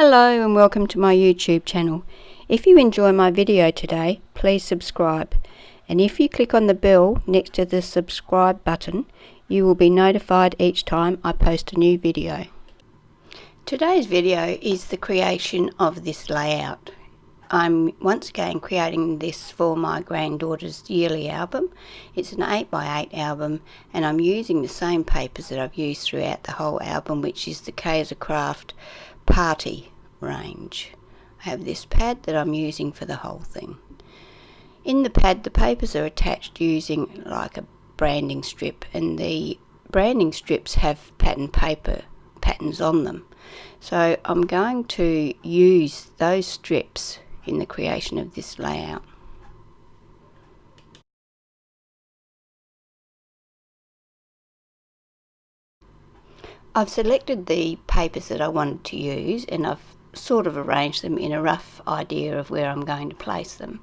Hello and welcome to my YouTube channel. If you enjoy my video today, please subscribe, and if you click on the bell next to the subscribe button, you will be notified each time I post a new video. Today's video is the creation of this layout. I'm once again creating this for my granddaughter's yearly album. It's an 8x8 album, and I'm using the same papers that I've used throughout the whole album, which is the Craft Party range. I have this pad that I'm using for the whole thing. In the pad, the papers are attached using like a branding strip, and the branding strips have pattern paper patterns on them. So I'm going to use those strips in the creation of this layout. I've selected the papers that I wanted to use, and I've sort of arranged them in a rough idea of where I'm going to place them.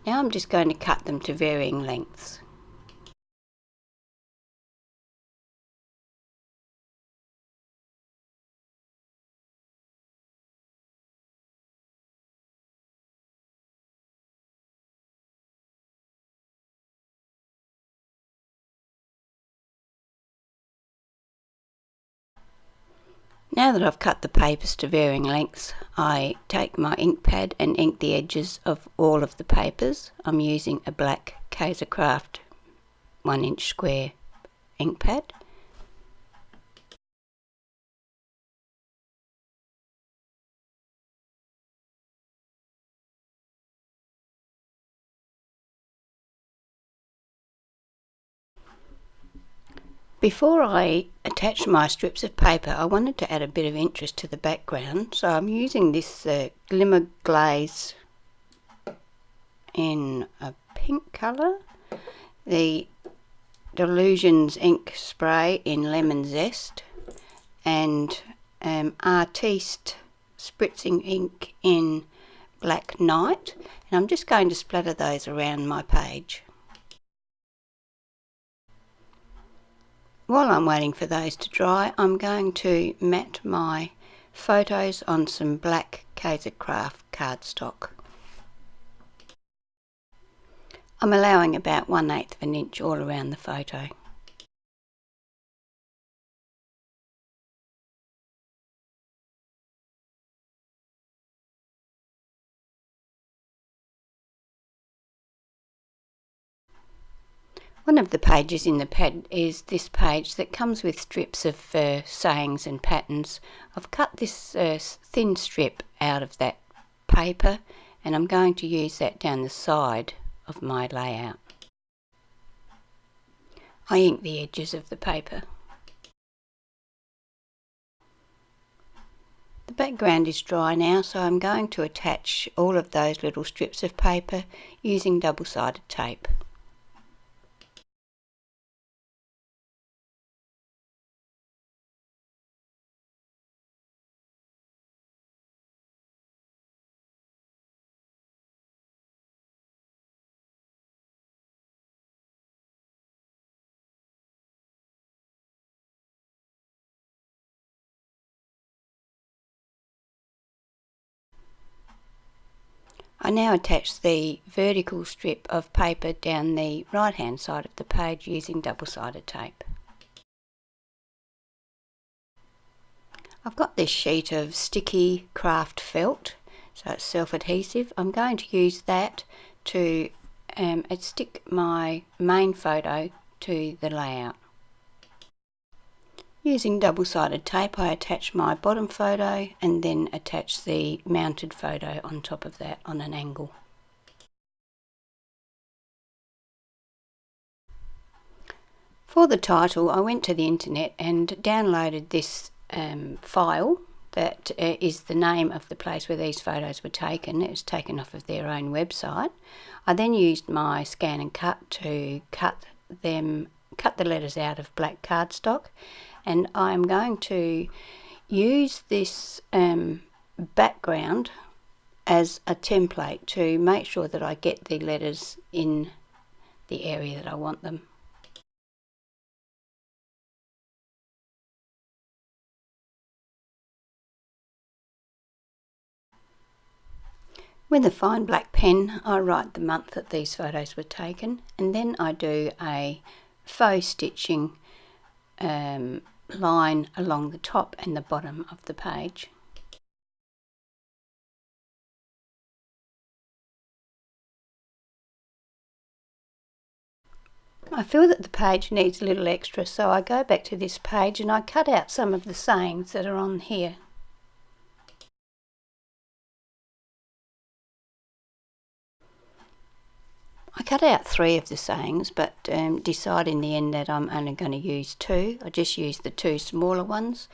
Now I'm just going to cut them to varying lengths. Now that I've cut the papers to varying lengths, I take my ink pad and ink the edges of all of the papers. I'm using a black Craft 1-inch square ink pad. Before I attach my strips of paper, I wanted to add a bit of interest to the background, so I'm using this Glimmer Glaze in a pink colour, the Delusions ink spray in Lemon Zest, and Artiste spritzing ink in Black Night, and I'm just going to splatter those around my page. While I'm waiting for those to dry, I'm going to mat my photos on some black Craft cardstock. I'm allowing about 1/8 of an inch all around the photo. One of the pages in the pad is this page that comes with strips of sayings and patterns. I've cut this thin strip out of that paper, and I'm going to use that down the side of my layout. I ink the edges of the paper. The background is dry now, so I'm going to attach all of those little strips of paper using double-sided tape. I now attach the vertical strip of paper down the right hand side of the page using double-sided tape. I've got this sheet of sticky craft felt, so it's self-adhesive. I'm going to use that to stick my main photo to the layout. Using double-sided tape, I attach my bottom photo and then attach the mounted photo on top of that on an angle. For the title, I went to the internet and downloaded this file that is the name of the place where these photos were taken. It was taken off of their own website. I then used my scan and cut to cut the letters out of black cardstock, and I'm going to use this background as a template to make sure that I get the letters in the area that I want them. With a fine black pen, I write the month that these photos were taken, and then I do a faux stitching line along the top and the bottom of the page. I feel that the page needs a little extra, so I go back to this page and I cut out some of the sayings that are on here. I cut out 3 of the sayings, but decide in the end that I'm only going to use 2. I just use the 2 smaller ones.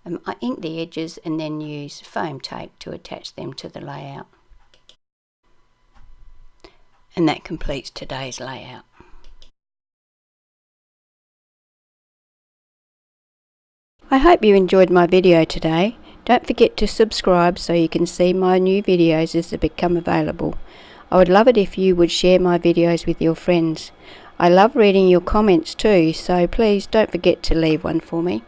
I ink the edges and then use foam tape to attach them to the layout. And that completes today's layout. I hope you enjoyed my video today. Don't forget to subscribe so you can see my new videos as they become available. I would love it if you would share my videos with your friends. I love reading your comments too, so please don't forget to leave one for me.